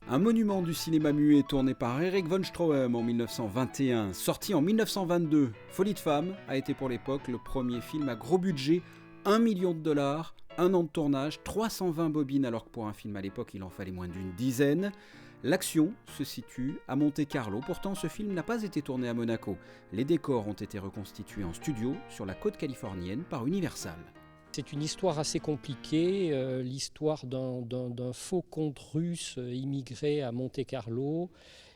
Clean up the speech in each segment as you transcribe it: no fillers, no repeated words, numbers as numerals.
Un monument du cinéma muet tourné par Erich von Stroheim en 1921, sorti en 1922. Folie de femme a été pour l'époque le premier film à gros budget, 1 million de dollars, un an de tournage, 320 bobines alors que pour un film à l'époque il en fallait moins d'une dizaine. L'action se situe à Monte-Carlo, pourtant ce film n'a pas été tourné à Monaco. Les décors ont été reconstitués en studio sur la côte californienne par Universal. C'est une histoire assez compliquée, l'histoire d'un faux comte russe immigré à Monte-Carlo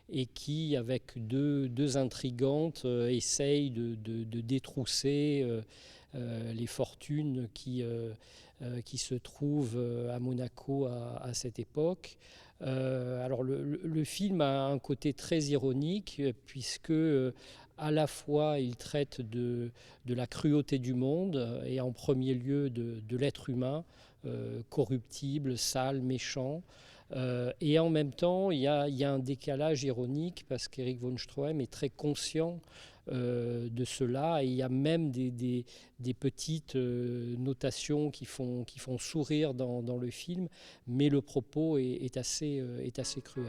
et qui, avec deux intrigantes, essaye de détrousser les fortunes qui se trouvent à Monaco à cette époque. Alors le film a un côté très ironique puisque à la fois il traite de la cruauté du monde et en premier lieu de l'être humain, corruptible, sale, méchant. Et en même temps, il y a un décalage ironique parce qu'Erich von Stroheim est très conscient de cela et il y a même des petites notations qui font sourire dans le film, mais le propos est assez cruel.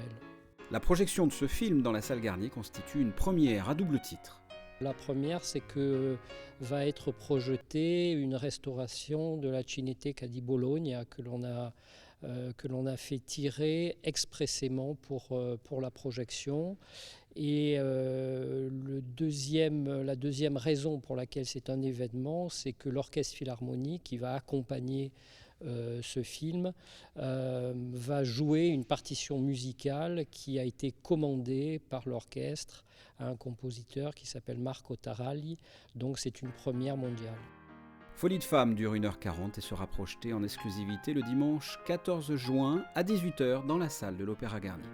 La projection de ce film dans la salle Garnier constitue une première à double titre. La première, c'est que va être projetée une restauration de la Cinéteca di Bologna que l'on a fait tirer expressément pour la projection. Et la deuxième raison pour laquelle c'est un événement, c'est que l'Orchestre Philharmonique qui va accompagner ce film va jouer une partition musicale qui a été commandée par l'orchestre à un compositeur qui s'appelle Marco Taralli, donc c'est une première mondiale. Folie de femme dure 1h40 et sera projetée en exclusivité le dimanche 14 juin à 18h dans la salle de l'Opéra Garnier.